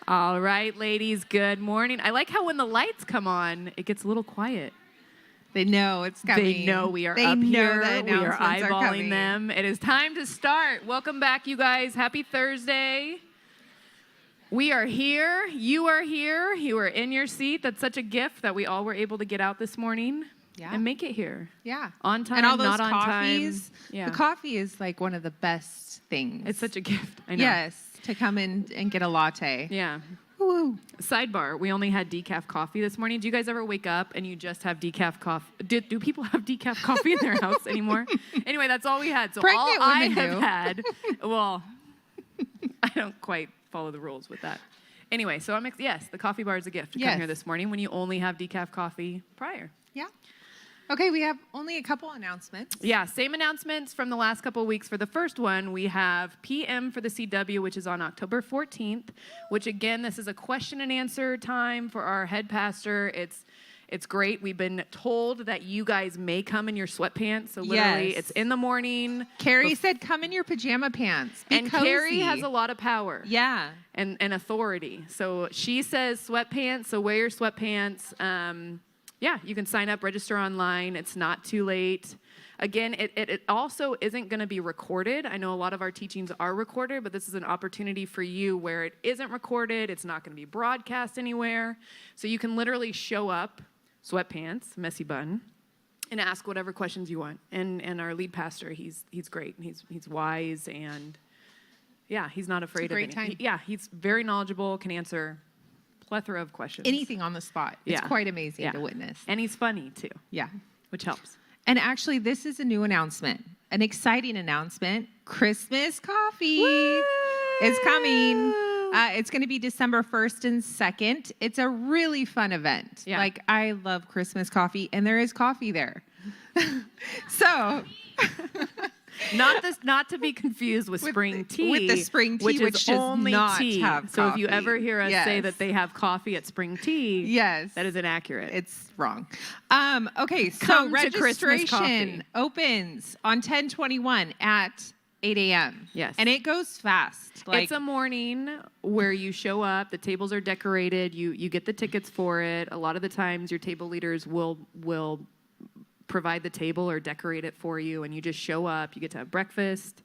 All right, ladies, good morning. I like how when the lights come on, it gets a little quiet. They know it's coming. They know we are up here. We are eyeballing them. It is time to start. Welcome back, you guys. Happy Thursday. We are here. You are here. You are in your seat. That's such a gift that we all were able to get out this morning. Yeah. And make it here. Yeah. On time, and all those not on coffees, time. Yeah. The coffee is like one of the best things. It's such a gift. I know. Yes, to come in and get a latte. Yeah. Woo. Sidebar, we only had decaf coffee this morning. Do you guys ever wake up and you just have decaf coffee? Do people have decaf coffee in their house anymore? Anyway, that's all we had. So Pregnant all I women have do. had, well, I don't quite follow the rules with that. Anyway, so yes, the coffee bar is a gift to come here this morning when you only have decaf coffee prior. Yeah. Okay, we have only a couple announcements. Yeah, same announcements from the last couple of weeks. For the first one, we have PM for the CW, which is on October 14th, which again, this is a question and answer time for our head pastor. It's great. We've been told that you guys may come in your sweatpants. So literally, It's in the morning. Carrie said, come in your pajama pants. Be cozy. Carrie has a lot of power. Yeah. And authority. So she says sweatpants, so wear your sweatpants. Yeah, you can sign up, register online. It's not too late. Again, it also isn't going to be recorded. I know a lot of our teachings are recorded, but this is an opportunity for you where it isn't recorded. It's not going to be broadcast anywhere. So you can literally show up, sweatpants, messy bun, and ask whatever questions you want. And our lead pastor, he's great. He's wise, and yeah, he's not afraid of anything. Yeah, he's very knowledgeable, can answer plethora of questions. Anything on the spot. It's quite amazing to witness. And he's funny, too. Yeah. Which helps. And actually, this is a new announcement, an exciting announcement. Christmas coffee is coming. It's going to be December 1st and 2nd. It's a really fun event. Yeah. Like, I love Christmas coffee, and there is coffee there. So... Not to be confused with spring tea. With the spring tea, which is does only not tea. have coffee. So if you ever hear us say that they have coffee at spring tea, that is inaccurate. It's wrong. Okay, so Come to Christmas registration coffee. opens on 10/21 at 8 a.m. Yes. And it goes fast. It's a morning where you show up, the tables are decorated, you get the tickets for it. A lot of the times your table leaders will provide the table or decorate it for you, and you just show up. You get to have breakfast,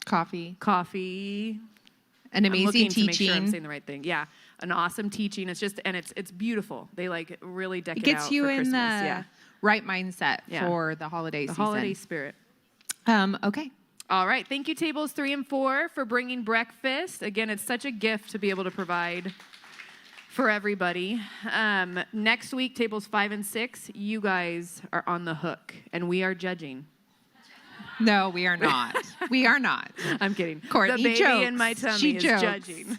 coffee, I'm an amazing looking teaching. To make sure I'm saying the right thing. Yeah, an awesome teaching. It's just it's beautiful. They really deck it out. It gets you for in Christmas. the right mindset for the holiday season. The holiday spirit. Okay. All right. Thank you, tables 3 and 4, for bringing breakfast. Again, it's such a gift to be able to provide for everybody. Next week, tables 5 and 6, you guys are on the hook, and we are judging. No, we are not. We are not. I'm kidding. Courtney the baby jokes. in my tummy She is jokes. judging.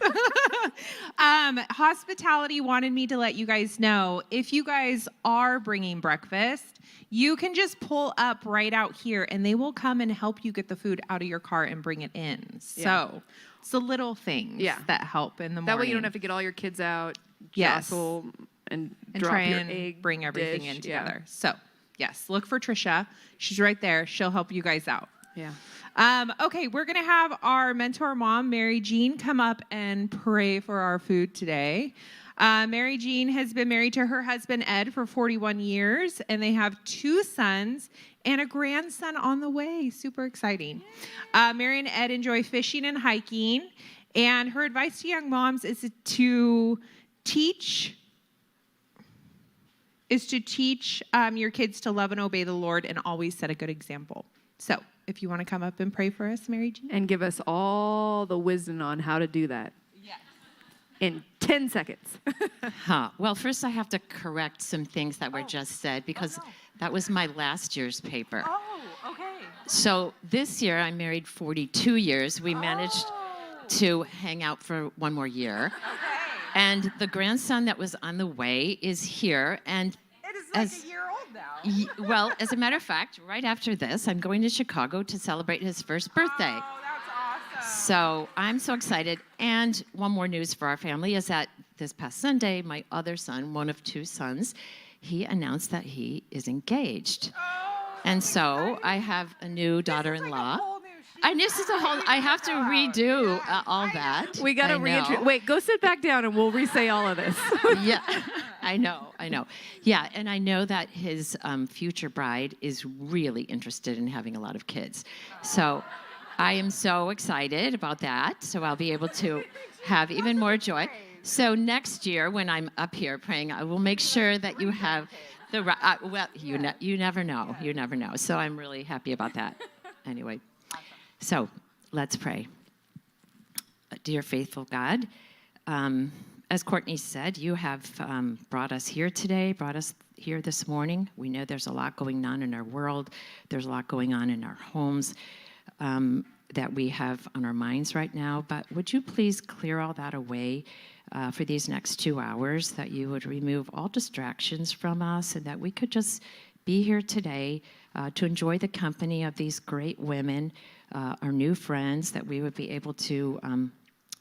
Hospitality wanted me to let you guys know, if you guys are bringing breakfast, you can just pull up right out here, and they will come and help you get the food out of your car and bring it in. So it's the little things that help in the morning. That way you don't have to get all your kids out, jostle, and drop try your and egg bring everything dish. in together. So, yes, look for Trisha. She's right there. She'll help you guys out. Yeah. Okay, we're going to have our mentor mom, Mary Jean, come up and pray for our food today. Mary Jean has been married to her husband, Ed, for 41 years, and they have 2 sons and a grandson on the way. Super exciting. Mary and Ed enjoy fishing and hiking, and her advice to young moms is to teach your kids to love and obey the Lord and always set a good example. So if you want to come up and pray for us, Mary Jean. And give us all the wisdom on how to do that. Yes. In 10 seconds. Well, first I have to correct some things that were just said because that was my last year's paper. Oh, okay. So this year I'm married 42 years. We managed to hang out for one more year. Okay. And the grandson that was on the way is here. And it is like a year old now. Well, as a matter of fact, right after this, I'm going to Chicago to celebrate his first birthday. Oh, that's awesome. So I'm so excited. And one more news for our family is that this past Sunday, my other son, one of 2 sons, he announced that he is engaged. Oh, and so I have a new daughter-in-law. Like a whole new this is a whole, I have to redo all that. We got to I know. reintroduce. Wait, go sit back down and we'll re-say all of this. Yeah, I know. Yeah, and I know that his future bride is really interested in having a lot of kids. So I am so excited about that. So I'll be able to have even more joy. So next year, when I'm up here praying, I will make sure that you have the well. You never know. You never know. So I'm really happy about that. Anyway, so let's pray. Dear faithful God, as Courtney said, you have brought us here today, brought us here this morning. We know there's a lot going on in our world. There's a lot going on in our homes that we have on our minds right now. But would you please clear all that away for these next 2 hours, that you would remove all distractions from us and that we could just be here today to enjoy the company of these great women, our new friends, that we would be able to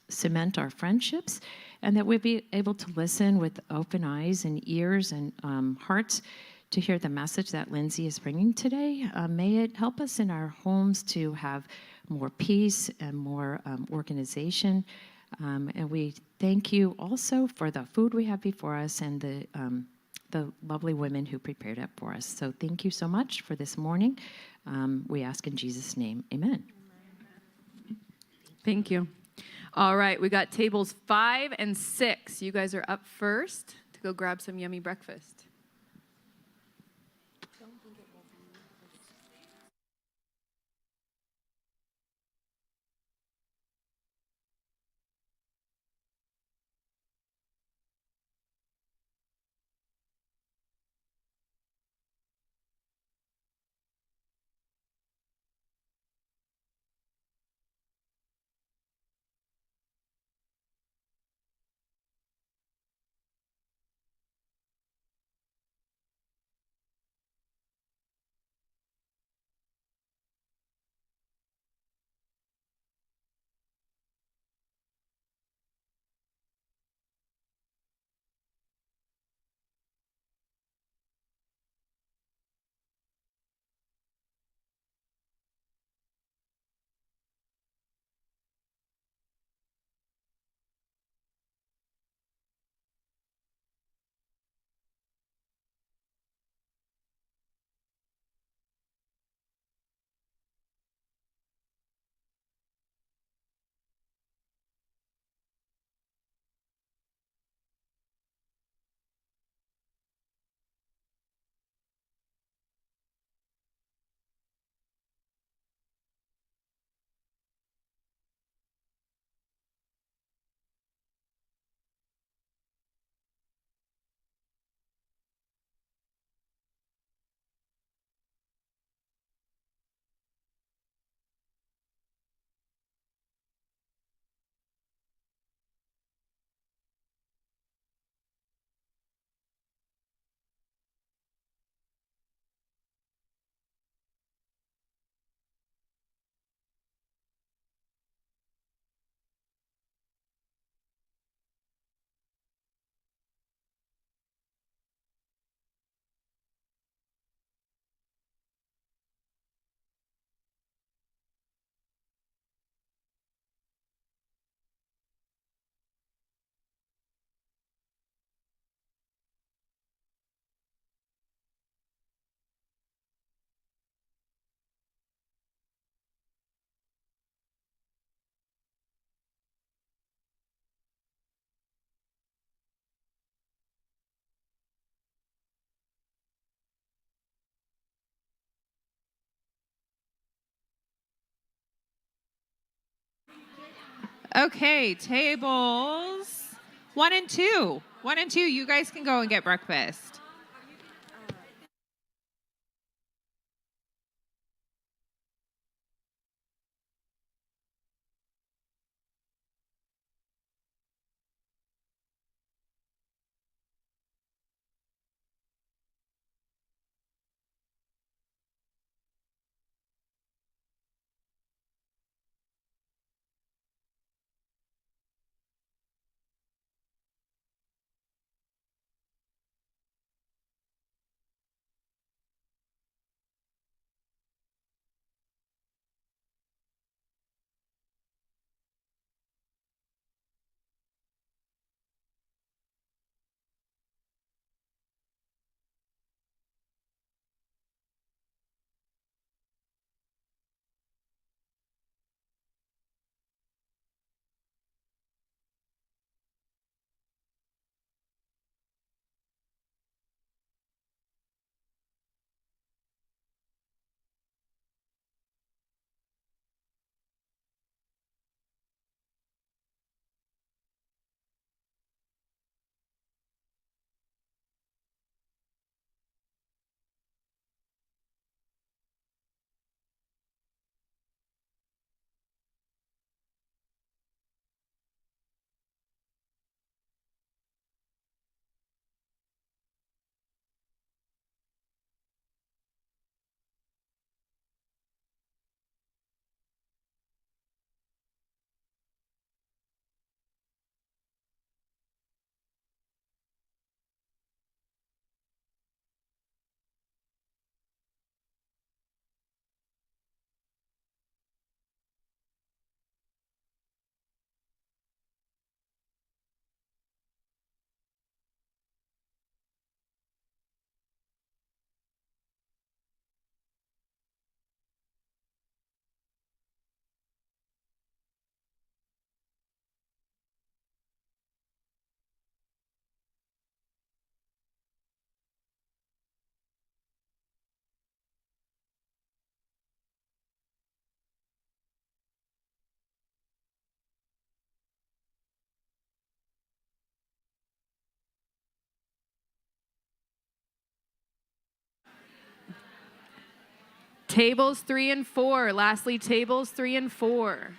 cement our friendships, and that we'd be able to listen with open eyes and ears and hearts to hear the message that Lindsay is bringing today. May it help us in our homes to have more peace and more organization. And we thank you also for the food we have before us and the lovely women who prepared it for us. So thank you so much for this morning. We ask in Jesus' name, amen. Thank you. All right, we got tables 5 and 6. You guys are up first to go grab some yummy breakfast. Okay, tables 1 and 2. 1 and 2, you guys can go and get breakfast. Tables 3 and 4. Lastly, tables 3 and 4.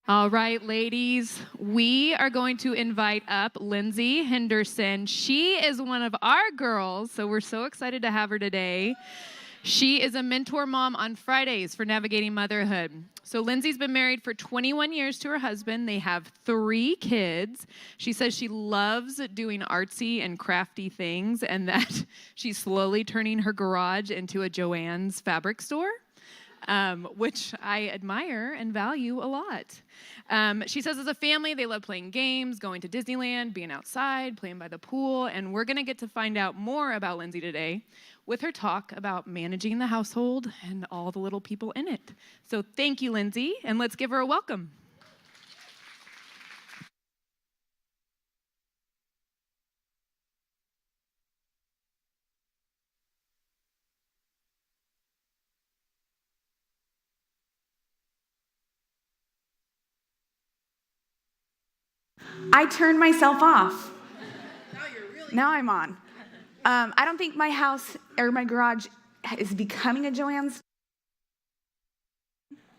All right, ladies, we are going to invite up Lindsay Henderson. She is one of our girls, so we're so excited to have her today. She is a mentor mom on Fridays for Navigating Motherhood. So Lindsay's been married for 21 years to her husband. They have 3 kids. She says she loves doing artsy and crafty things and that she's slowly turning her garage into a Joann's fabric store. Which I admire and value a lot. She says as a family, they love playing games, going to Disneyland, being outside, playing by the pool, and we're going to get to find out more about Lindsay today with her talk about managing the household and all the little people in it. So thank you, Lindsay, and let's give her a welcome. I turned myself off. Now I'm on. I don't think my house or my garage is becoming a Joann's.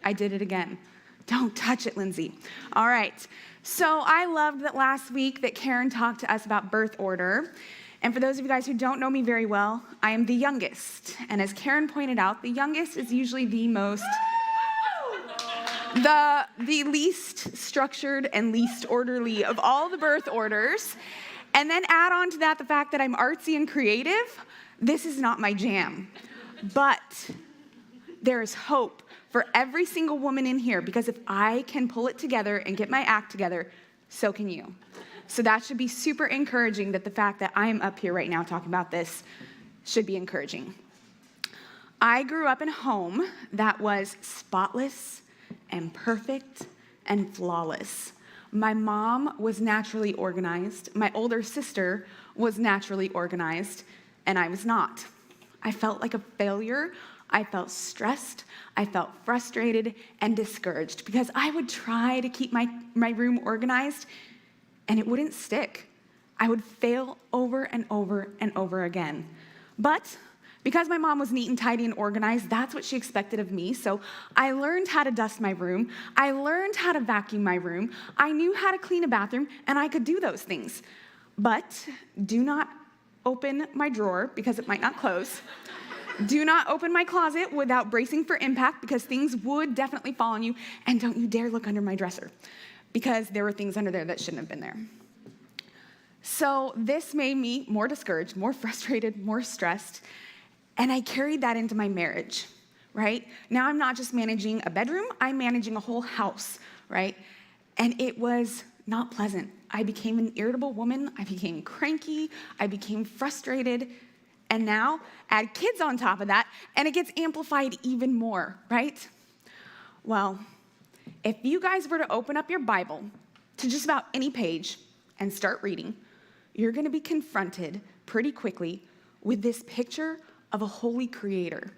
I did it again. Don't touch it, Lindsay. All right. So I loved that last week that Karen talked to us about birth order. And for those of you guys who don't know me very well, I am the youngest. And as Karen pointed out, the youngest is usually the least structured and least orderly of all the birth orders. And then add on to that the fact that I'm artsy and creative. This is not my jam. But there is hope for every single woman in here, because if I can pull it together and get my act together, so can you. So that should be super encouraging, that the fact that I am up here right now talking about this should be encouraging. I grew up in a home that was spotless and perfect and flawless. My mom was naturally organized. My older sister was naturally organized, and I was not. I felt like a failure. I felt stressed. I felt frustrated and discouraged because I would try to keep my room organized, and it wouldn't stick. I would fail over and over and over again. But because my mom was neat and tidy and organized, that's what she expected of me. So I learned how to dust my room. I learned how to vacuum my room. I knew how to clean a bathroom, and I could do those things. But do not open my drawer because it might not close. Do not open my closet without bracing for impact because things would definitely fall on you. And don't you dare look under my dresser because there were things under there that shouldn't have been there. So this made me more discouraged, more frustrated, more stressed. And I carried that into my marriage, right? Now I'm not just managing a bedroom, I'm managing a whole house, right? And it was not pleasant. I became an irritable woman, I became cranky, I became frustrated, and now add kids on top of that, and it gets amplified even more, right? Well, if you guys were to open up your Bible to just about any page and start reading, you're gonna be confronted pretty quickly with this picture of a holy creator.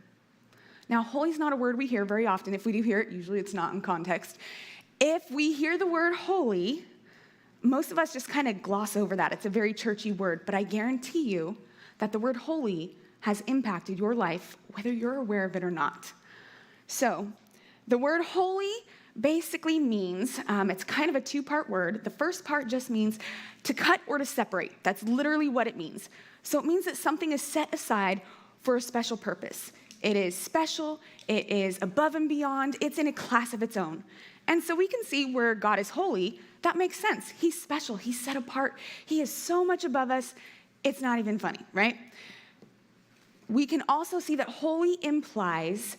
Now, holy is not a word we hear very often. If we do hear it, usually it's not in context. If we hear the word holy, most of us just kind of gloss over that. It's a very churchy word, but I guarantee you that the word holy has impacted your life, whether you're aware of it or not. So, the word holy basically means, it's kind of a 2-part word. The first part just means to cut or to separate. That's literally what it means. So it means that something is set aside for a special purpose. It is special, it is above and beyond, it's in a class of its own. And so we can see where God is holy, that makes sense. He's special, he's set apart, he is so much above us, it's not even funny, right? We can also see that holy implies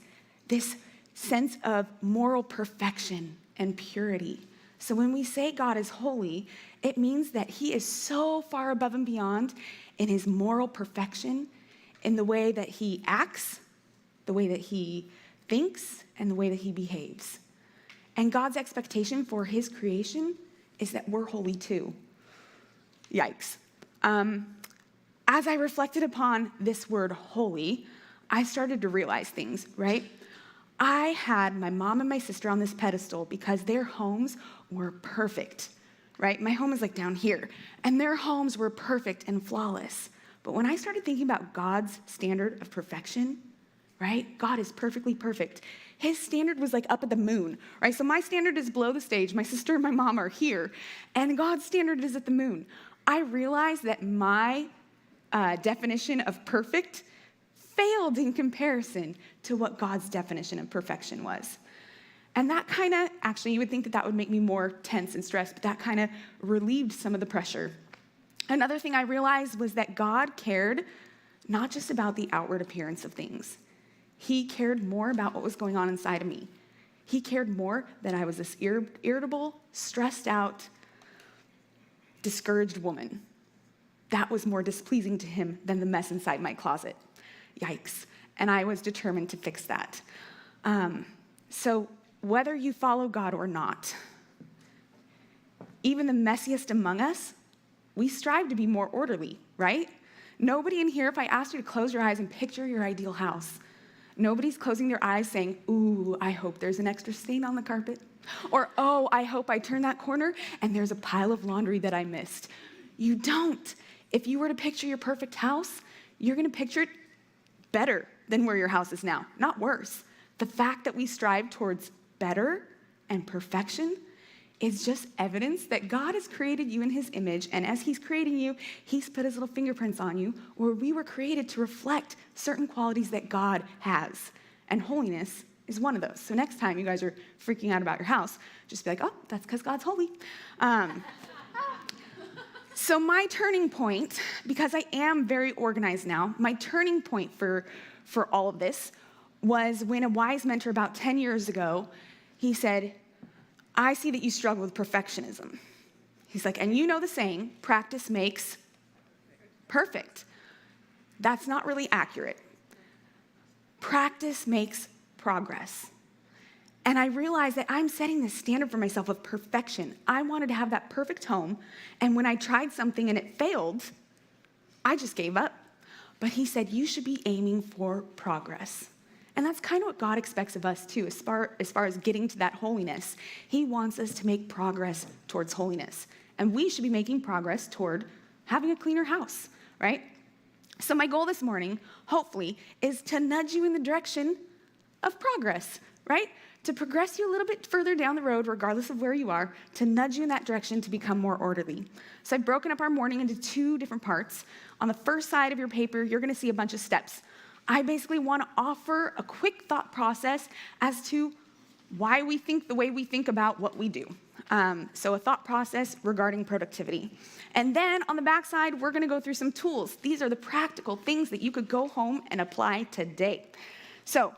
this sense of moral perfection and purity. So when we say God is holy, it means that he is so far above and beyond in his moral perfection, in the way that he acts, the way that he thinks, and the way that he behaves. And God's expectation for his creation is that we're holy too. Yikes. As I reflected upon this word holy, I started to realize things, right? I had my mom and my sister on this pedestal because their homes were perfect, right? My home is like down here, and their homes were perfect and flawless. But when I started thinking about God's standard of perfection, right? God is perfectly perfect. His standard was like up at the moon, right? So my standard is below the stage. My sister and my mom are here, and God's standard is at the moon. I realized that my definition of perfect failed in comparison to what God's definition of perfection was. And that kind of, actually, you would think that that would make me more tense and stressed, but that kind of relieved some of the pressure. Another thing I realized was that God cared not just about the outward appearance of things. He cared more about what was going on inside of me. He cared more that I was this irritable, stressed out, discouraged woman. That was more displeasing to him than the mess inside my closet. Yikes. And I was determined to fix that. So whether you follow God or not, even the messiest among us, we strive to be more orderly, right? Nobody in here, if I asked you to close your eyes and picture your ideal house, nobody's closing their eyes saying, ooh, I hope there's an extra stain on the carpet. Or, oh, I hope I turn that corner and there's a pile of laundry that I missed. You don't. If you were to picture your perfect house, you're going to picture it better than where your house is now, not worse. The fact that we strive towards better and perfection is just evidence that God has created you in his image, and as he's creating you, he's put his little fingerprints on you, where we were created to reflect certain qualities that God has, and holiness is one of those. So next time you guys are freaking out about your house, just be like, oh, that's because God's holy. So my turning point, because I am very organized now, my turning point for all of this was when a wise mentor about 10 years ago, he said, I see that you struggle with perfectionism. He's like, and you know the saying, practice makes perfect. That's not really accurate. Practice makes progress. And I realized that I'm setting this standard for myself of perfection. I wanted to have that perfect home, and when I tried something and it failed, I just gave up. But he said, you should be aiming for progress. And that's kind of what God expects of us too, as far as getting to that holiness. He wants us to make progress towards holiness. And we should be making progress toward having a cleaner house, right? So my goal this morning, hopefully, is to nudge you in the direction of progress, right? To progress you a little bit further down the road, regardless of where you are, to nudge you in that direction to become more orderly. So I've broken up our morning into 2 different parts. On the first side of your paper, you're going to see a bunch of steps. I basically want to offer a quick thought process as to why we think the way we think about what we do. So a thought process regarding productivity. And then on the backside, we're going to go through some tools. These are the practical things that you could go home and apply today. So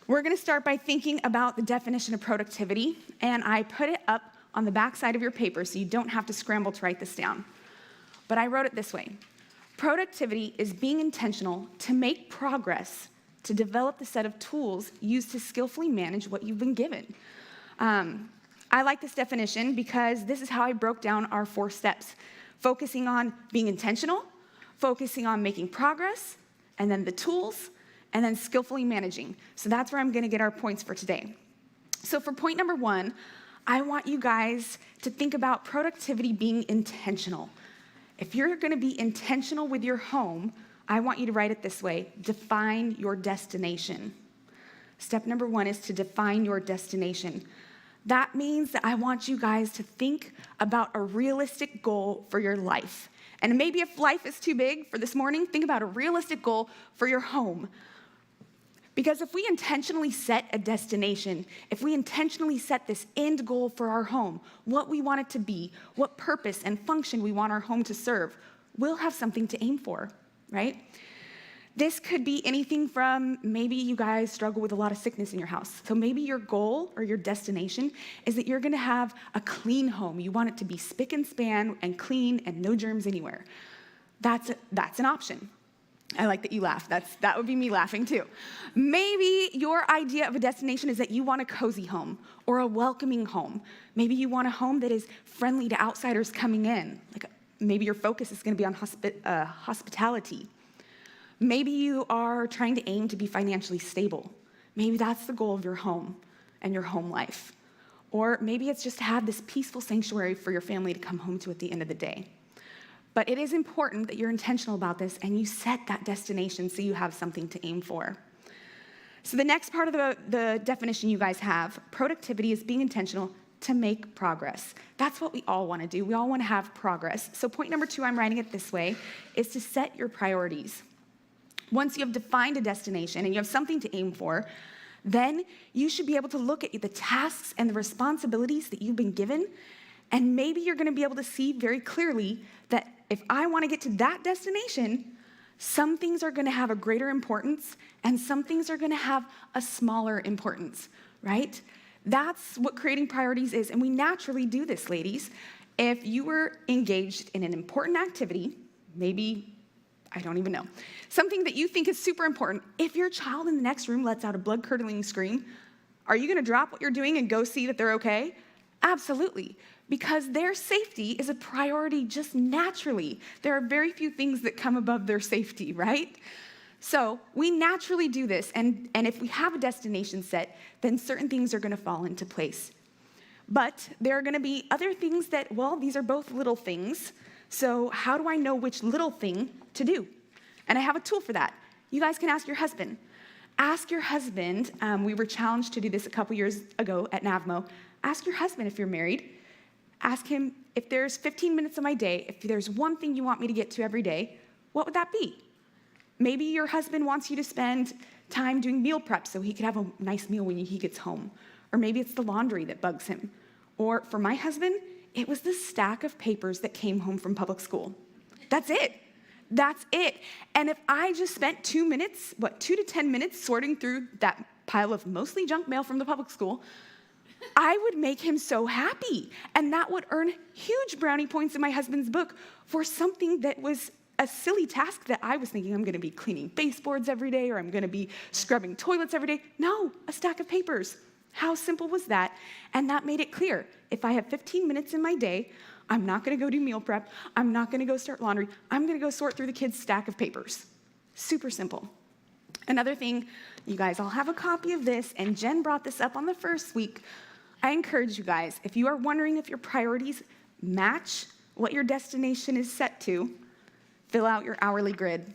we're going to start by thinking about the definition of productivity, and I put it up on the backside of your paper so you don't have to scramble to write this down. But I wrote it this way. Productivity is being intentional to make progress, to develop the set of tools used to skillfully manage what you've been given. I like this definition because this is how I broke down our 4 steps, focusing on being intentional, focusing on making progress, and then the tools, and then skillfully managing. So that's where I'm going to get our points for today. So for point number 1, I want you guys to think about productivity being intentional. If you're going to be intentional with your home, I want you to write it this way: define your destination. Step number 1 is to define your destination. That means that I want you guys to think about a realistic goal for your life. And maybe if life is too big for this morning, think about a realistic goal for your home. Because if we intentionally set a destination, if we intentionally set this end goal for our home, what we want it to be, what purpose and function we want our home to serve, we'll have something to aim for, right? This could be anything from maybe you guys struggle with a lot of sickness in your house. So maybe your goal or your destination is that you're gonna have a clean home. You want it to be spick and span and clean and no germs anywhere. That's an option. I like that you laugh. That would be me laughing too. Maybe your idea of a destination is that you want a cozy home or a welcoming home. Maybe you want a home that is friendly to outsiders coming in. Like maybe your focus is going to be on hospitality. Maybe you are trying to aim to be financially stable. Maybe that's the goal of your home and your home life. Or maybe it's just to have this peaceful sanctuary for your family to come home to at the end of the day. But it is important that you're intentional about this and you set that destination so you have something to aim for. So the next part of the definition you guys have, productivity is being intentional to make progress. That's what we all want to do. We all want to have progress. So point number 2, I'm writing it this way, is to set your priorities. Once you have defined a destination and you have something to aim for, then you should be able to look at the tasks and the responsibilities that you've been given, and maybe you're going to be able to see very clearly that if I want to get to that destination, some things are going to have a greater importance and some things are going to have a smaller importance, right? That's what creating priorities is, and we naturally do this, ladies. If you were engaged in an important activity, maybe, I don't even know, something that you think is super important, if your child in the next room lets out a blood-curdling scream, are you going to drop what you're doing and go see that they're okay? Absolutely, because their safety is a priority just naturally. There are very few things that come above their safety, right? So we naturally do this, and if we have a destination set, then certain things are going to fall into place. But there are going to be other things that, well, these are both little things, so how do I know which little thing to do? And I have a tool for that. You guys can ask your husband. Ask your husband, we were challenged to do this a couple years ago at NAVMO. Ask your husband if you're married. Ask him, if there's 15 minutes of my day, if there's one thing you want me to get to every day, what would that be? Maybe your husband wants you to spend time doing meal prep so he can have a nice meal when he gets home. Or maybe it's the laundry that bugs him. Or for my husband, it was the stack of papers that came home from public school. That's it. That's it. And if I just spent 2 minutes, 2 to 10 minutes sorting through that pile of mostly junk mail from the public school, I would make him so happy. And that would earn huge brownie points in my husband's book for something that was a silly task that I was thinking I'm going to be cleaning baseboards every day or I'm going to be scrubbing toilets every day. No, a stack of papers. How simple was that? And that made it clear. If I have 15 minutes in my day, I'm not going to go do meal prep. I'm not going to go start laundry. I'm going to go sort through the kids' stack of papers. Super simple. Another thing, you guys all have a copy of this, and Jen brought this up on the first week. I encourage you guys, if you are wondering if your priorities match what your destination is set to, fill out your hourly grid.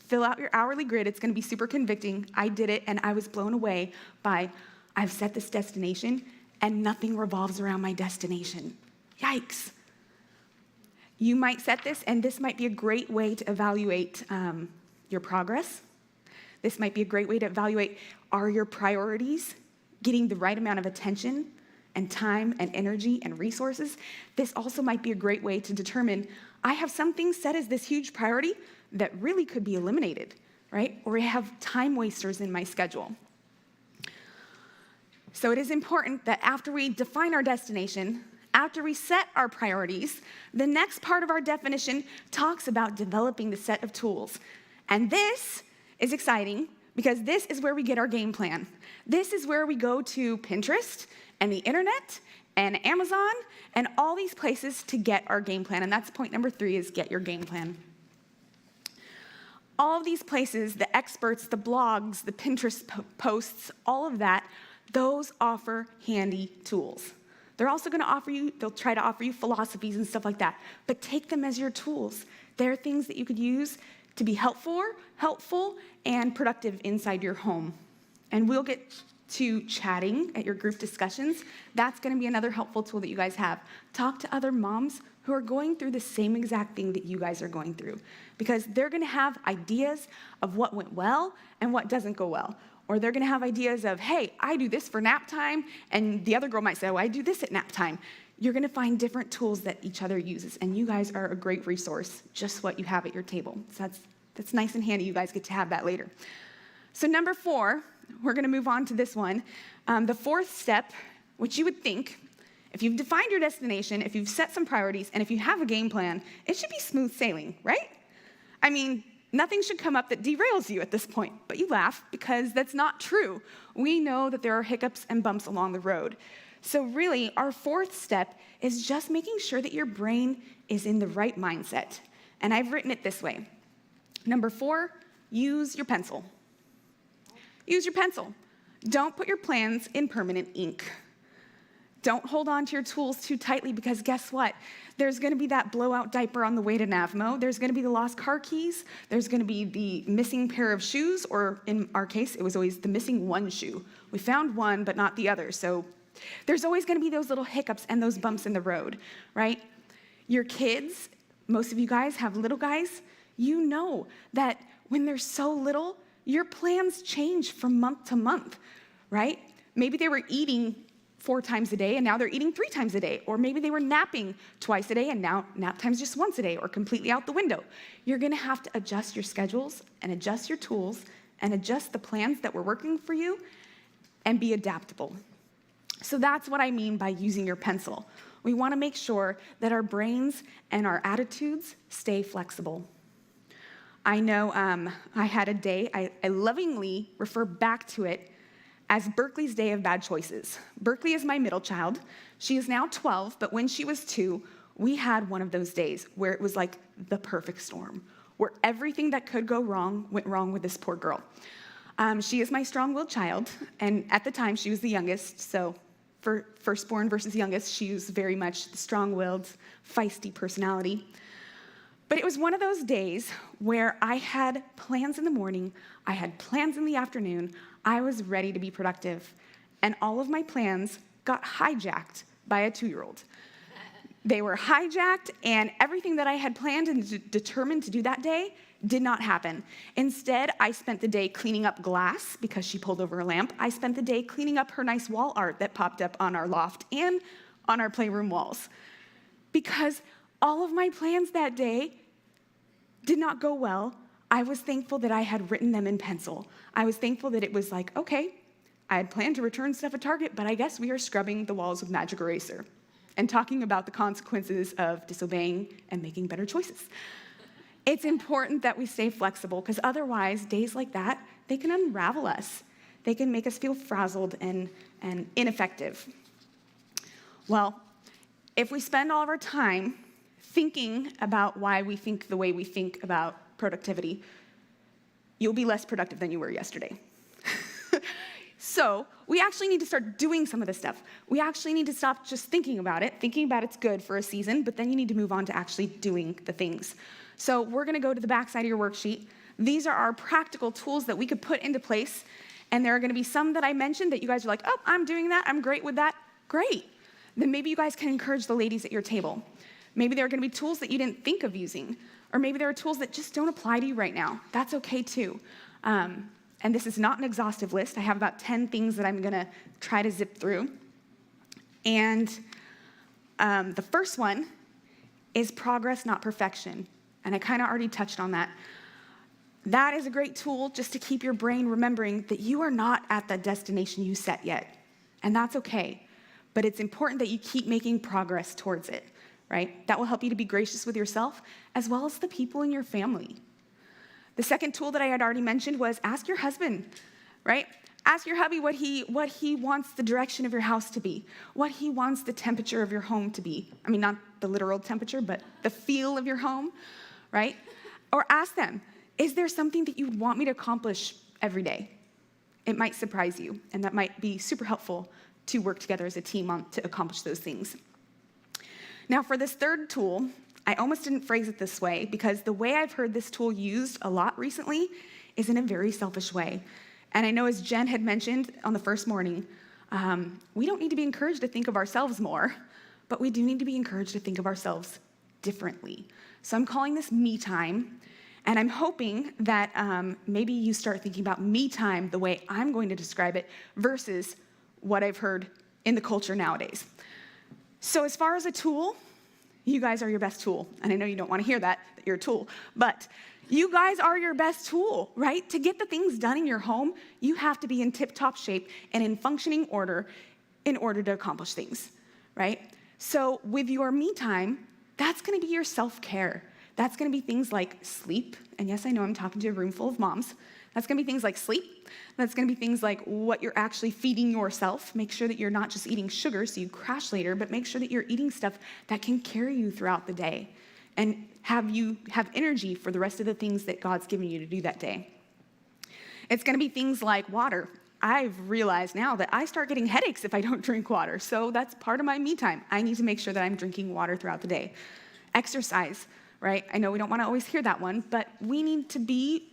Fill out your hourly grid. It's going to be super convicting. I did it, and I was blown away by, I've set this destination, and nothing revolves around my destination. Yikes. You might set this, and this might be a great way to evaluate your progress. This might be a great way to evaluate, are your priorities getting the right amount of attention and time and energy and resources? This also might be a great way to determine, I have some things set as this huge priority that really could be eliminated, right? Or I have time wasters in my schedule. So it is important that after we define our destination, after we set our priorities, the next part of our definition talks about developing the set of tools. And this is exciting because this is where we get our game plan. This is where we go to Pinterest and the internet and Amazon and all these places to get our game plan. And that's point number 3, is get your game plan. All of these places, the experts, the blogs, the Pinterest posts, all of that, those offer handy tools. They're also going to offer you, they'll try to offer you philosophies and stuff like that, but take them as your tools. They're things that you could use to be helpful and productive inside your home. And we'll get to chatting at your group discussions. That's going to be another helpful tool that you guys have. Talk to other moms who are going through the same exact thing that you guys are going through, because they're going to have ideas of what went well and what doesn't go well. Or they're going to have ideas of, hey, I do this for nap time, and the other girl might say, oh, I do this at nap time. You're going to find different tools that each other uses, and you guys are a great resource, just what you have at your table. So that's nice and handy. You guys get to have that later. So number 4, we're going to move on to this one. The 4th step, which you would think, if you've defined your destination, if you've set some priorities, and if you have a game plan, it should be smooth sailing, right? I mean, nothing should come up that derails you at this point, but you laugh because that's not true. We know that there are hiccups and bumps along the road. So really, our 4th step is just making sure that your brain is in the right mindset. And I've written it this way. Number 4, use your pencil. Use your pencil. Don't put your plans in permanent ink. Don't hold on to your tools too tightly because guess what? There's gonna be that blowout diaper on the way to Navmo. There's gonna be the lost car keys. There's gonna be the missing pair of shoes, or in our case, it was always the missing one shoe. We found one, but not the other. So there's always gonna be those little hiccups and those bumps in the road, right? Your kids, most of you guys have little guys, you know that when they're so little, your plans change from month to month, right? Maybe they were eating 4 times a day and now they're eating 3 times a day. Or maybe they were napping twice a day and now nap time's just once a day or completely out the window. You're gonna have to adjust your schedules and adjust your tools and adjust the plans that were working for you and be adaptable. So that's what I mean by using your pencil. We wanna make sure that our brains and our attitudes stay flexible. I know I had a day, I lovingly refer back to it as Berkeley's day of bad choices. Berkeley is my middle child. She is now 12, but when she was 2, we had one of those days where it was like the perfect storm, where everything that could go wrong went wrong with this poor girl. She is my strong-willed child, and at the time she was the youngest, so for firstborn versus youngest, she was very much the strong-willed, feisty personality. But it was one of those days where I had plans in the morning, I had plans in the afternoon, I was ready to be productive, and all of my plans got hijacked by a 2-year-old. They were hijacked, and everything that I had planned and determined to do that day did not happen. Instead, I spent the day cleaning up glass because she pulled over a lamp. I spent the day cleaning up her nice wall art that popped up on our loft and on our playroom walls. Because all of my plans that day did not go well. I was thankful that I had written them in pencil. I was thankful that it was like, okay, I had planned to return stuff at Target, but I guess we are scrubbing the walls with magic eraser and talking about the consequences of disobeying and making better choices. It's important that we stay flexible because otherwise, days like that, they can unravel us. They can make us feel frazzled and ineffective. Well, if we spend all of our time thinking about why we think the way we think about productivity, you'll be less productive than you were yesterday. So we actually need to start doing some of this stuff. We actually need to stop just thinking about it. Thinking about it's good for a season, but then you need to move on to actually doing the things. So we're gonna go to the back side of your worksheet. These are our practical tools that we could put into place, and there are gonna be some that I mentioned that you guys are like, oh, I'm doing that, I'm great with that. Great. Then maybe you guys can encourage the ladies at your table. Maybe there are gonna be tools that you didn't think of using, or maybe there are tools that just don't apply to you right now. That's okay too. And this is not an exhaustive list. I have about 10 things that I'm gonna try to zip through. And the first one is progress, not perfection. And I kind of already touched on that. That is a great tool just to keep your brain remembering that you are not at the destination you set yet. And that's okay. But it's important that you keep making progress towards it, right? That will help you to be gracious with yourself as well as the people in your family. The second tool that I had already mentioned was ask your husband, right? Ask your hubby what he wants the direction of your house to be, what he wants the temperature of your home to be. I mean, not the literal temperature, but the feel of your home, right? Or ask them, is there something that you want me to accomplish every day? It might surprise you, and that might be super helpful to work together as a team to accomplish those things. Now, for this third tool, I almost didn't phrase it this way because the way I've heard this tool used a lot recently is in a very selfish way. And I know as Jen had mentioned on the first morning, we don't need to be encouraged to think of ourselves more, but we do need to be encouraged to think of ourselves differently. So I'm calling this me time, and I'm hoping that maybe you start thinking about me time the way I'm going to describe it versus what I've heard in the culture nowadays. So as far as a tool, you guys are your best tool. And I know you don't want to hear that you're a tool, but you guys are your best tool, right? To get the things done in your home, you have to be in tip-top shape and in functioning order in order to accomplish things, right? So with your me time, that's gonna be your self-care. That's gonna be things like sleep. And yes, I know I'm talking to a room full of moms. That's gonna be things like sleep. That's gonna be things like what you're actually feeding yourself. Make sure that you're not just eating sugar so you crash later, but make sure that you're eating stuff that can carry you throughout the day and have you have energy for the rest of the things that God's given you to do that day. It's gonna be things like water. I've realized now that I start getting headaches if I don't drink water. So that's part of my me time. I need to make sure that I'm drinking water throughout the day. Exercise, right? I know we don't want to always hear that one, but we need to be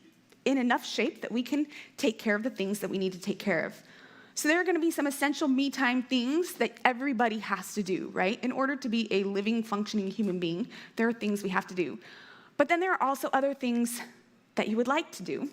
in enough shape that we can take care of the things that we need to take care of. So there are going to be some essential me time things that everybody has to do, right? In order to be a living, functioning human being, there are things we have to do. But then there are also other things that you would like to do.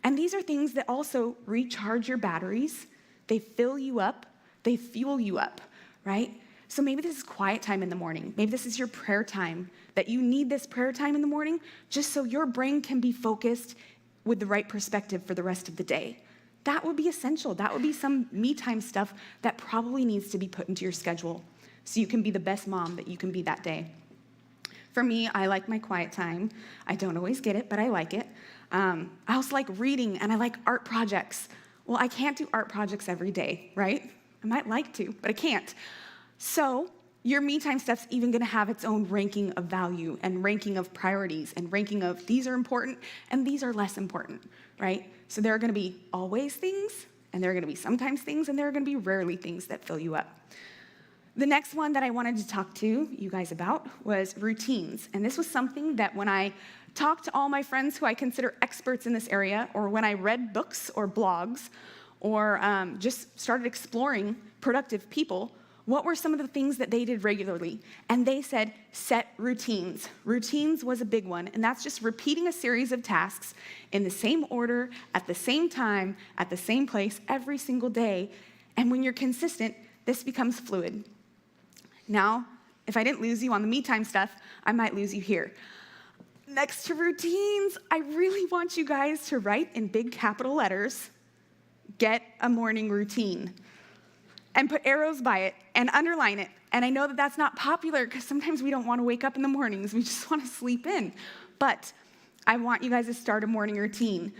And these are things that also recharge your batteries. They fill you up. They fuel you up, right? So maybe this is quiet time in the morning. Maybe this is your prayer time, that you need this prayer time in the morning just so your brain can be focused with the right perspective for the rest of the day. That would be essential. That would be some me time stuff that probably needs to be put into your schedule so you can be the best mom that you can be that day. For me, I like my quiet time. I don't always get it, but I like it. I also like reading, and I like art projects. Well, I can't do art projects every day, right? I might like to, but I can't. So your me time stuff's even gonna have its own ranking of value and ranking of priorities and ranking of these are important and these are less important, right? So there are gonna be always things, and there are gonna be sometimes things, and there are gonna be rarely things that fill you up. The next one that I wanted to talk to you guys about was routines. And this was something that when I talked to all my friends who I consider experts in this area, or when I read books or blogs, or just started exploring productive people, what were some of the things that they did regularly? And they said, set routines. Routines was a big one, and that's just repeating a series of tasks in the same order, at the same time, at the same place, every single day. And when you're consistent, this becomes fluid. Now, if I didn't lose you on the me time stuff, I might lose you here. Next to routines, I really want you guys to write in big capital letters, get a morning routine, and put arrows by it and underline it. And I know that that's not popular because sometimes we don't want to wake up in the mornings. We just want to sleep in. But I want you guys to start a morning routine.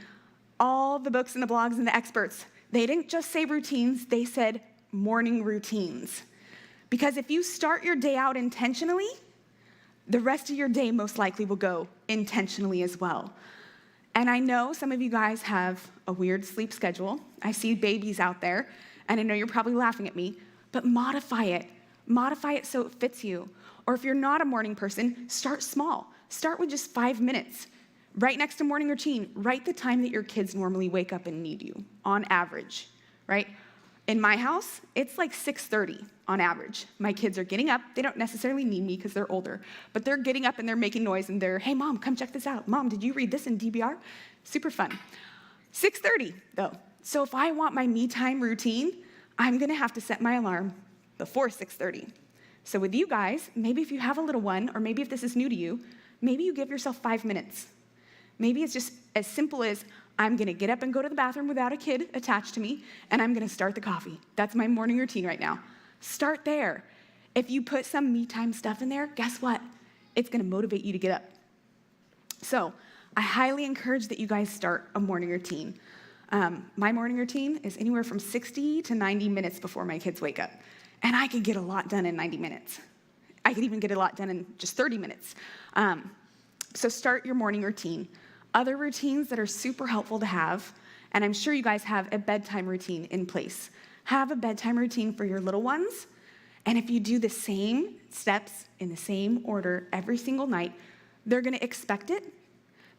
All the books and the blogs and the experts, they didn't just say routines, they said morning routines. Because if you start your day out intentionally, the rest of your day most likely will go intentionally as well. And I know some of you guys have a weird sleep schedule. I see babies out there, and I know you're probably laughing at me, but modify it. Modify it so it fits you. Or if you're not a morning person, start small. Start with just 5 minutes. Right next to morning routine, write the time that your kids normally wake up and need you, on average, right? In my house, it's like 6:30 on average. My kids are getting up. They don't necessarily need me because they're older, but they're getting up and they're making noise and they're, hey, Mom, come check this out. Mom, did you read this in DBR? Super fun. 6:30, though. So if I want my me time routine, I'm going to have to set my alarm before 6:30. So with you guys, maybe if you have a little one, or maybe if this is new to you, maybe you give yourself 5 minutes. Maybe it's just as simple as, I'm gonna get up and go to the bathroom without a kid attached to me, and I'm gonna start the coffee. That's my morning routine right now. Start there. If you put some me time stuff in there, guess what? It's gonna motivate you to get up. So I highly encourage that you guys start a morning routine. My morning routine is anywhere from 60 to 90 minutes before my kids wake up. And I could get a lot done in 90 minutes. I could even get a lot done in just 30 minutes. So start your morning routine. Other routines that are super helpful to have, and I'm sure you guys have a bedtime routine in place. Have a bedtime routine for your little ones, and if you do the same steps in the same order every single night, they're gonna expect it.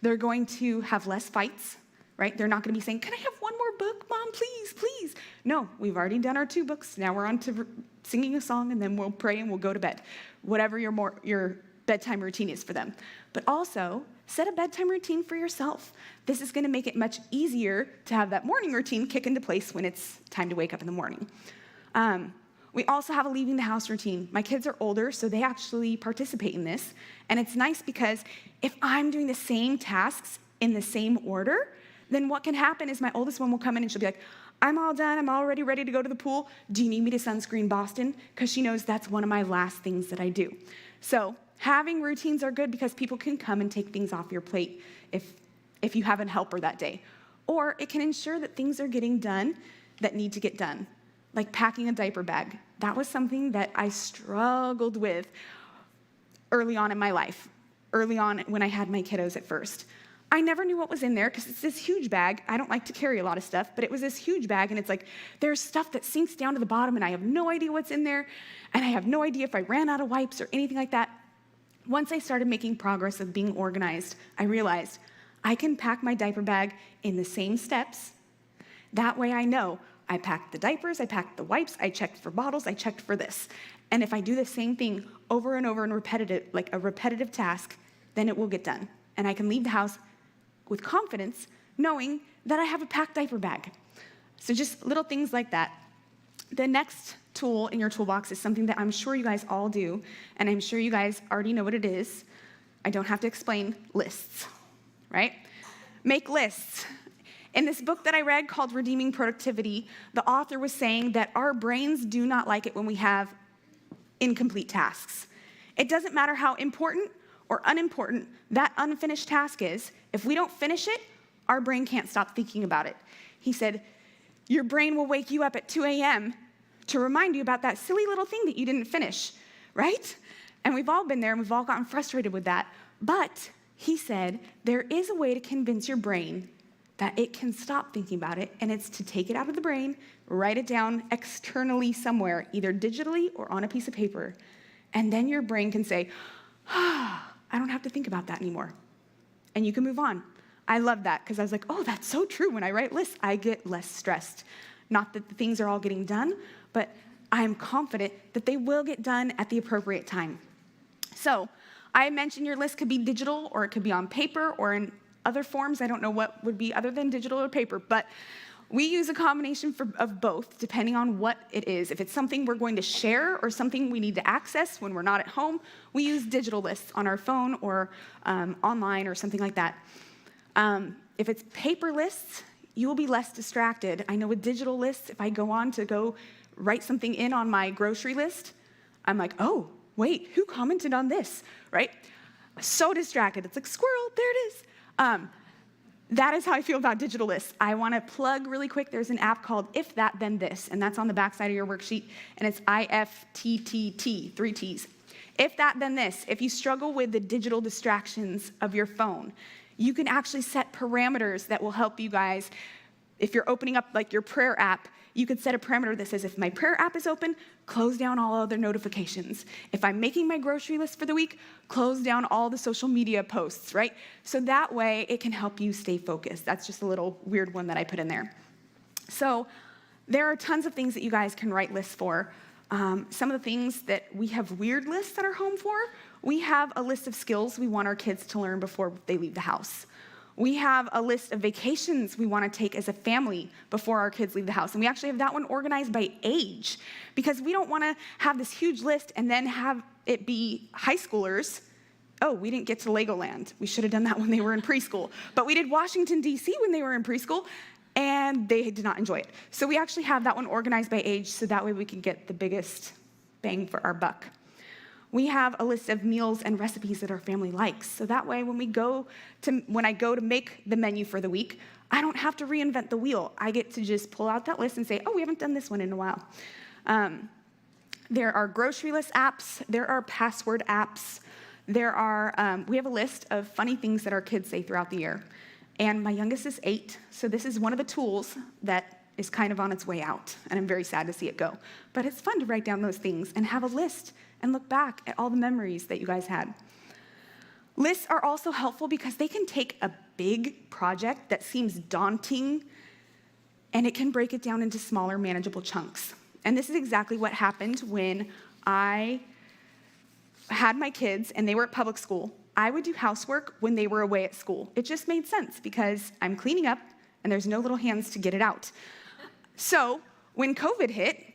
They're going to have less fights, right? They're not gonna be saying, can I have one more book, Mom, please, please? No, we've already done our 2 books. Now we're on to singing a song, and then we'll pray and we'll go to bed. Whatever your bedtime routine is for them. But also, set a bedtime routine for yourself. This is gonna make it much easier to have that morning routine kick into place when it's time to wake up in the morning. We also have a leaving the house routine. My kids are older, so they actually participate in this. And it's nice because if I'm doing the same tasks in the same order, then what can happen is my oldest one will come in and she'll be like, I'm all done, I'm already ready to go to the pool. Do you need me to sunscreen Boston? Because she knows that's one of my last things that I do. So having routines are good because people can come and take things off your plate if you have a helper that day. Or it can ensure that things are getting done that need to get done, like packing a diaper bag. That was something that I struggled with early on in my life, early on when I had my kiddos at first. I never knew what was in there because it's this huge bag. I don't like to carry a lot of stuff, but it was this huge bag, and it's like there's stuff that sinks down to the bottom, and I have no idea what's in there, and I have no idea if I ran out of wipes or anything like that. Once I started making progress of being organized, I realized I can pack my diaper bag in the same steps. That way I know I packed the diapers, I packed the wipes, I checked for bottles, I checked for this. And if I do the same thing over and over and repetitive, like a repetitive task, then it will get done. And I can leave the house with confidence, knowing that I have a packed diaper bag. So just little things like that. The next tool in your toolbox is something that I'm sure you guys all do, and I'm sure you guys already know what it is. I don't have to explain lists, right? Make lists. In this book that I read called Redeeming Productivity, the author was saying that our brains do not like it when we have incomplete tasks. It doesn't matter how important or unimportant that unfinished task is. If we don't finish it, our brain can't stop thinking about it. He said, your brain will wake you up at 2 a.m. to remind you about that silly little thing that you didn't finish, right? And we've all been there, and we've all gotten frustrated with that. But he said, there is a way to convince your brain that it can stop thinking about it, and it's to take it out of the brain, write it down externally somewhere, either digitally or on a piece of paper. And then your brain can say, I don't have to think about that anymore. And you can move on. I love that because I was like, oh, that's so true. When I write lists, I get less stressed. Not that the things are all getting done, but I'm confident that they will get done at the appropriate time. So I mentioned your list could be digital, or it could be on paper, or in other forms. I don't know what would be other than digital or paper, but we use a combination of both, depending on what it is. If it's something we're going to share or something we need to access when we're not at home, we use digital lists on our phone or online or something like that. If it's paper lists, you will be less distracted. I know with digital lists, if I go on to go write something in on my grocery list, I'm like, oh, wait, who commented on this, right? So distracted. It's like, squirrel, there it is. That is how I feel about digital lists. I want to plug really quick. There's an app called If That Then This, and that's on the back side of your worksheet, and it's IFTTT, 3 T's. If that, then this. If you struggle with the digital distractions of your phone, you can actually set parameters that will help you guys. If you're opening up like your prayer app, you could set a parameter that says, if my prayer app is open, close down all other notifications. If I'm making my grocery list for the week, close down all the social media posts, right? So that way it can help you stay focused. That's just a little weird one that I put in there. So there are tons of things that you guys can write lists for. Some of the things that we have weird lists at our home for, we have a list of skills we want our kids to learn before they leave the house. We have a list of vacations we want to take as a family before our kids leave the house. And we actually have that one organized by age, because we don't want to have this huge list and then have it be high schoolers. Oh, we didn't get to Legoland. We should have done that when they were in preschool. But we did Washington, D.C. when they were in preschool, and they did not enjoy it. So we actually have that one organized by age, so that way we can get the biggest bang for our buck. We have a list of meals and recipes that our family likes. So that way when I go to make the menu for the week, I don't have to reinvent the wheel. I get to just pull out that list and say, oh, we haven't done this one in a while. There are grocery list apps. There are password apps. We have a list of funny things that our kids say throughout the year. And my youngest is 8, so this is one of the tools that is kind of on its way out, and I'm very sad to see it go. But it's fun to write down those things and have a list and look back at all the memories that you guys had. Lists are also helpful because they can take a big project that seems daunting, and it can break it down into smaller, manageable chunks. And this is exactly what happened when I had my kids and they were at public school. I would do housework when they were away at school. It just made sense because I'm cleaning up and there's no little hands to get it out. So when COVID hit,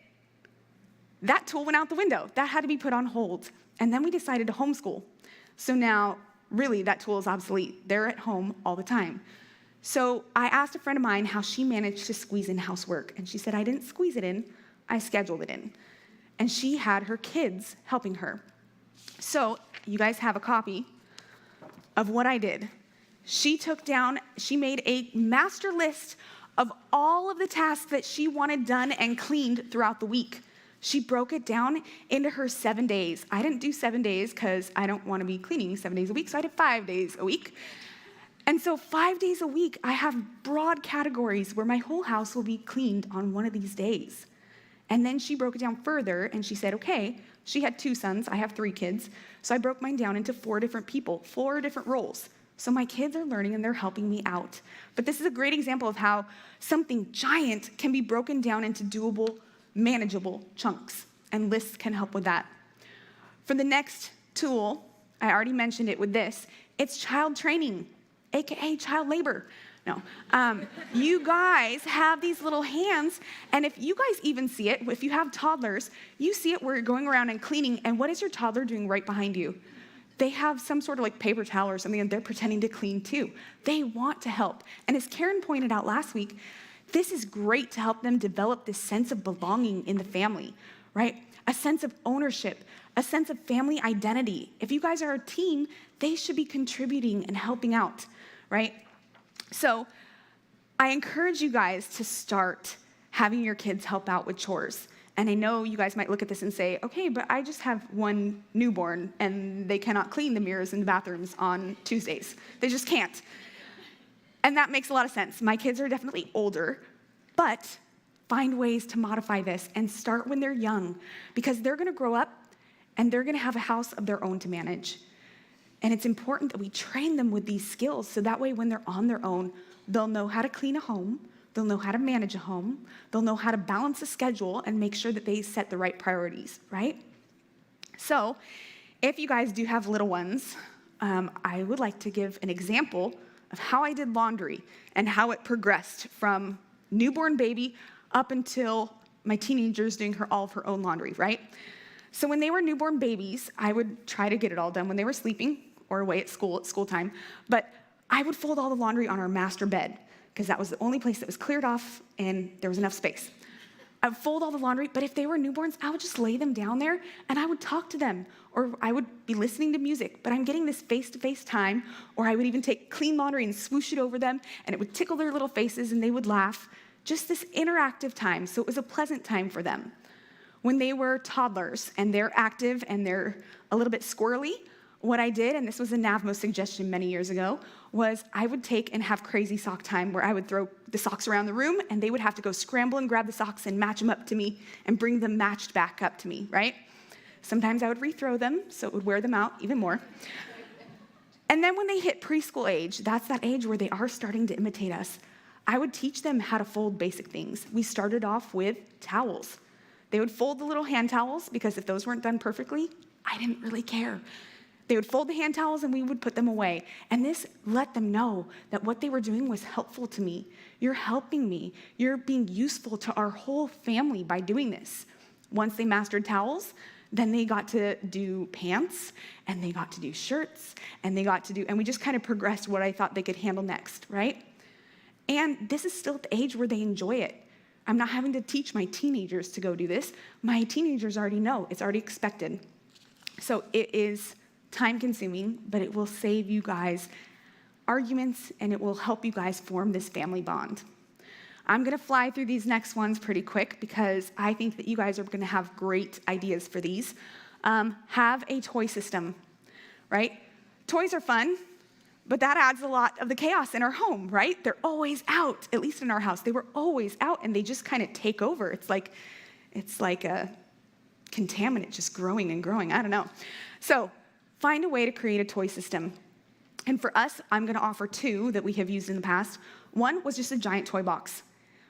that tool went out the window. That had to be put on hold. And then we decided to homeschool. So now, really, that tool is obsolete. They're at home all the time. So I asked a friend of mine how she managed to squeeze in housework. And she said, I didn't squeeze it in, I scheduled it in. And she had her kids helping her. So you guys have a copy of what I did. She made a master list of all of the tasks that she wanted done and cleaned throughout the week. She broke it down into her 7 days. I didn't do 7 days because I don't want to be cleaning 7 days a week, so I did 5 days a week. And so 5 days a week, I have broad categories where my whole house will be cleaned on one of these days. And then she broke it down further and she said, okay, she had 2 sons, I have 3 kids. So I broke mine down into 4 different people, 4 different roles. So my kids are learning and they're helping me out. But this is a great example of how something giant can be broken down into doable, manageable chunks. And lists can help with that. For the next tool, I already mentioned it with this, it's child training, AKA child labor. No, you guys have these little hands, and if you guys even see it, if you have toddlers, you see it where you're going around and cleaning, and what is your toddler doing right behind you? They have some sort of like paper towel or something, and they're pretending to clean too. They want to help. And as Karen pointed out last week, this is great to help them develop this sense of belonging in the family, right? A sense of ownership, a sense of family identity. If you guys are a team, they should be contributing and helping out, right? So I encourage you guys to start having your kids help out with chores. And I know you guys might look at this and say, okay, but I just have 1 newborn and they cannot clean the mirrors in the bathrooms on Tuesdays. They just can't. And that makes a lot of sense. My kids are definitely older, but find ways to modify this and start when they're young, because they're gonna grow up and they're gonna have a house of their own to manage. And it's important that we train them with these skills so that way when they're on their own, they'll know how to clean a home, they'll know how to manage a home, they'll know how to balance a schedule and make sure that they set the right priorities, right? So if you guys do have little ones, I would like to give an example of how I did laundry and how it progressed from newborn baby up until my teenager's doing all of her own laundry, right? So when they were newborn babies, I would try to get it all done when they were sleeping or away at school time, but I would fold all the laundry on our master bed because that was the only place that was cleared off and there was enough space. I would fold all the laundry, but if they were newborns, I would just lay them down there and I would talk to them, or I would be listening to music, but I'm getting this face-to-face time, or I would even take clean laundry and swoosh it over them and it would tickle their little faces and they would laugh. Just this interactive time, so it was a pleasant time for them. When they were toddlers and they're active and they're a little bit squirrely, what I did, and this was a NAVMO suggestion many years ago, was I would take and have crazy sock time where I would throw the socks around the room and they would have to go scramble and grab the socks and match them up to me and bring them matched back up to me, right? Sometimes I would rethrow them so it would wear them out even more. And then when they hit preschool age, that's that age where they are starting to imitate us, I would teach them how to fold basic things. We started off with towels. They would fold the little hand towels because if those weren't done perfectly, I didn't really care. They would fold the hand towels and we would put them away. And this let them know that what they were doing was helpful to me. You're helping me. You're being useful to our whole family by doing this. Once they mastered towels, then they got to do pants and they got to do shirts and we just kind of progressed what I thought they could handle next, right? And this is still at the age where they enjoy it. I'm not having to teach my teenagers to go do this. My teenagers already know. It's already expected. So it is time-consuming, but it will save you guys arguments, and it will help you guys form this family bond. I'm going to fly through these next ones pretty quick because I think that you guys are going to have great ideas for these. Have a toy system, right? Toys are fun, but that adds a lot of the chaos in our home, right? They're always out, at least in our house. They were always out, and they just kind of take over. It's like a contaminant just growing and growing. I don't know. So find a way to create a toy system. And for us, I'm going to offer 2 that we have used in the past. One was just a giant toy box,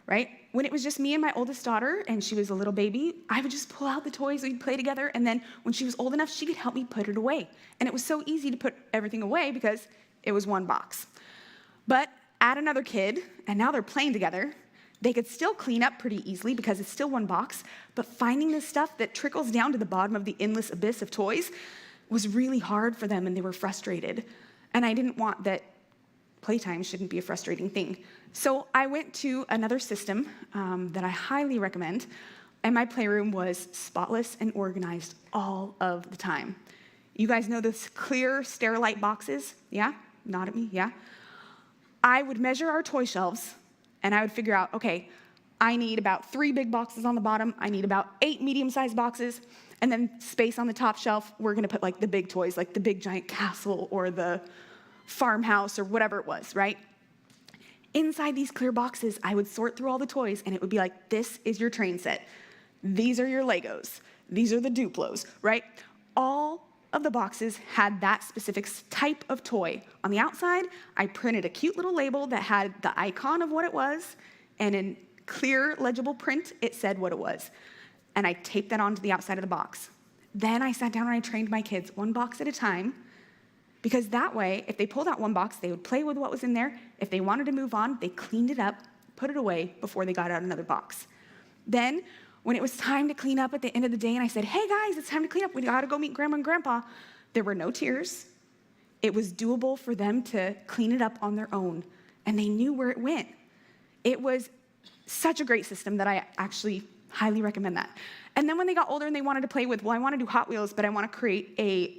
right? When it was just me and my oldest daughter, and she was a little baby, I would just pull out the toys, we'd play together, and then when she was old enough, she could help me put it away. And it was so easy to put everything away because it was one box. But add another kid, and now they're playing together. They could still clean up pretty easily because it's still one box, but finding the stuff that trickles down to the bottom of the endless abyss of toys was really hard for them, and they were frustrated. And I didn't want that. Playtime shouldn't be a frustrating thing. So I went to another system that I highly recommend, and my playroom was spotless and organized all of the time. You guys know those clear Sterilite boxes? Yeah? Nod at me, yeah? I would measure our toy shelves, and I would figure out, okay, I need about 3 big boxes on the bottom, I need about 8 medium-sized boxes, and then space on the top shelf, we're gonna put like the big toys, like the big giant castle or the farmhouse or whatever it was, right? Inside these clear boxes, I would sort through all the toys, and it would be like, this is your train set. These are your Legos. These are the Duplos, right? All of the boxes had that specific type of toy. On the outside, I printed a cute little label that had the icon of what it was, and in clear, legible print, it said what it was. And I taped that onto the outside of the box. Then I sat down and I trained my kids one box at a time, because that way, if they pulled out one box, they would play with what was in there. If they wanted to move on, they cleaned it up, put it away before they got out another box. Then, when it was time to clean up at the end of the day, and I said, hey guys, it's time to clean up. We gotta go meet Grandma and Grandpa. There were no tears. It was doable for them to clean it up on their own, and they knew where it went. It was such a great system that I actually highly recommend that. And then when they got older and they wanted to play with, well, I want to do Hot Wheels, but I want to create a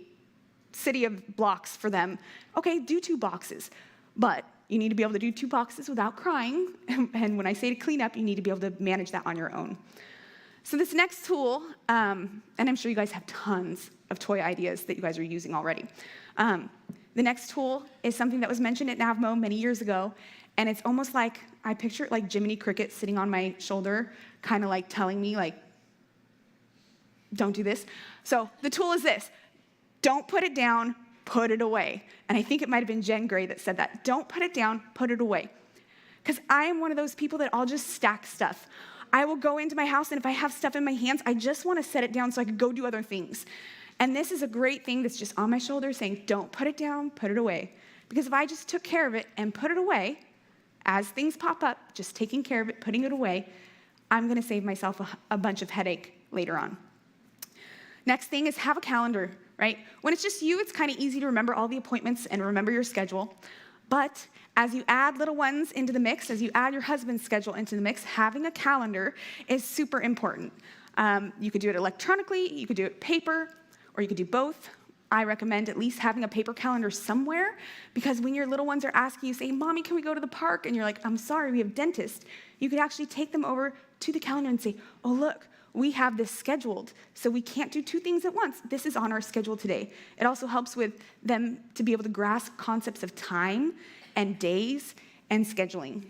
city of blocks for them. Okay, do 2 boxes. But you need to be able to do 2 boxes without crying. And when I say to clean up, you need to be able to manage that on your own. So this next tool, and I'm sure you guys have tons of toy ideas that you guys are using already. The next tool is something that was mentioned at NAVMO many years ago, and it's almost like, I picture it like Jiminy Cricket sitting on my shoulder, kind of like telling me, like, don't do this. So the tool is this. Don't put it down, put it away. And I think it might have been Jen Gray that said that. Don't put it down, put it away. Because I am one of those people that I'll just stack stuff. I will go into my house, and if I have stuff in my hands, I just want to set it down so I can go do other things. And this is a great thing that's just on my shoulder saying, don't put it down, put it away. Because if I just took care of it and put it away, as things pop up, just taking care of it, putting it away, I'm going to save myself a bunch of headache later on. Next thing is have a calendar, right? When it's just you, it's kind of easy to remember all the appointments and remember your schedule. But as you add little ones into the mix, as you add your husband's schedule into the mix, having a calendar is super important. You could do it electronically, you could do it paper, or you could do both. I recommend at least having a paper calendar somewhere, because when your little ones are asking you, say, Mommy, can we go to the park? And you're like, I'm sorry, we have dentist. You could actually take them over to the calendar and say, oh, look, we have this scheduled, so we can't do 2 things at once. This is on our schedule today. It also helps with them to be able to grasp concepts of time and days and scheduling.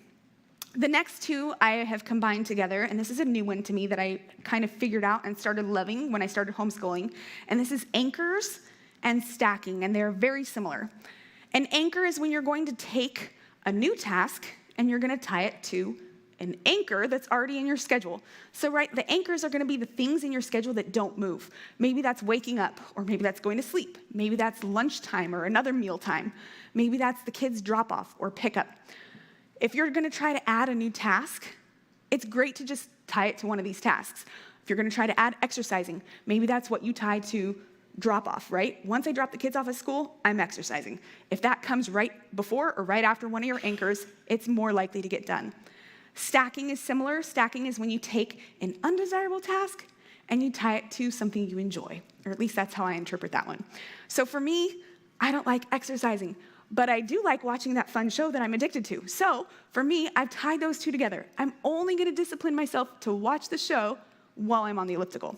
The next 2 I have combined together, and this is a new one to me that I kind of figured out and started loving when I started homeschooling, and this is anchors and stacking, and they're very similar. An anchor is when you're going to take a new task and you're going to tie it to an anchor that's already in your schedule. So, right, the anchors are going to be the things in your schedule that don't move. Maybe that's waking up, or maybe that's going to sleep. Maybe that's lunchtime or another meal time. Maybe that's the kids' drop-off or pickup. If you're going to try to add a new task, it's great to just tie it to one of these tasks. If you're going to try to add exercising, maybe that's what you tie to drop-off, right? Once I drop the kids off at school, I'm exercising. If that comes right before or right after one of your anchors, it's more likely to get done. Stacking is similar. Stacking is when you take an undesirable task and you tie it to something you enjoy, or at least that's how I interpret that one. So for me, I don't like exercising, but I do like watching that fun show that I'm addicted to. So for me, I've tied those 2 together. I'm only going to discipline myself to watch the show while I'm on the elliptical.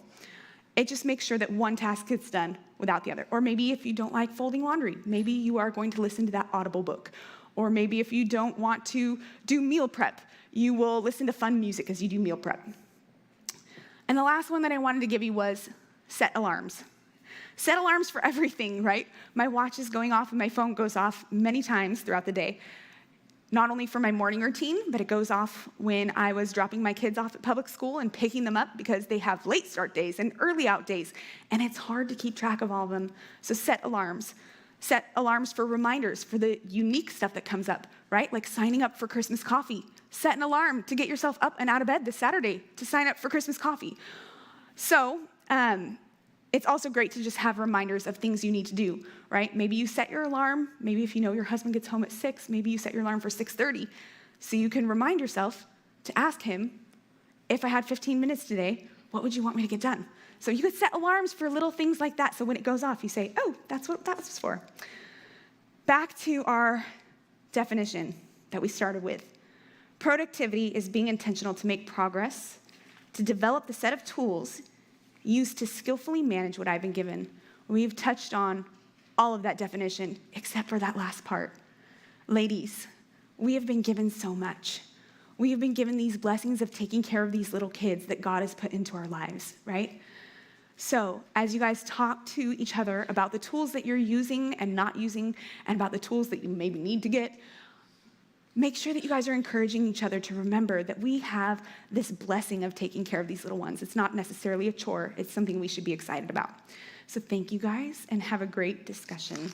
It just makes sure that one task gets done without the other. Or maybe if you don't like folding laundry, maybe you are going to listen to that Audible book. Or maybe if you don't want to do meal prep, you will listen to fun music as you do meal prep. And the last one that I wanted to give you was set alarms. Set alarms for everything, right? My watch is going off and my phone goes off many times throughout the day. Not only for my morning routine, but it goes off when I was dropping my kids off at public school and picking them up because they have late start days and early out days, and it's hard to keep track of all of them. So set alarms. Set alarms for reminders for the unique stuff that comes up, right? Like signing up for Christmas coffee. Set an alarm to get yourself up and out of bed this Saturday to sign up for Christmas coffee. So it's also great to just have reminders of things you need to do, right? Maybe you set your alarm. Maybe if you know your husband gets home at 6, maybe you set your alarm for 6:30. So you can remind yourself to ask him, if I had 15 minutes today, what would you want me to get done? So you could set alarms for little things like that, so when it goes off, you say, oh, that's what that was for. Back to our definition that we started with. Productivity is being intentional to make progress, to develop the set of tools used to skillfully manage what I've been given. We've touched on all of that definition, except for that last part. Ladies, we have been given so much. We have been given these blessings of taking care of these little kids that God has put into our lives, right? So as you guys talk to each other about the tools that you're using and not using, and about the tools that you maybe need to get, make sure that you guys are encouraging each other to remember that we have this blessing of taking care of these little ones. It's not necessarily a chore. It's something we should be excited about. So thank you guys, and have a great discussion.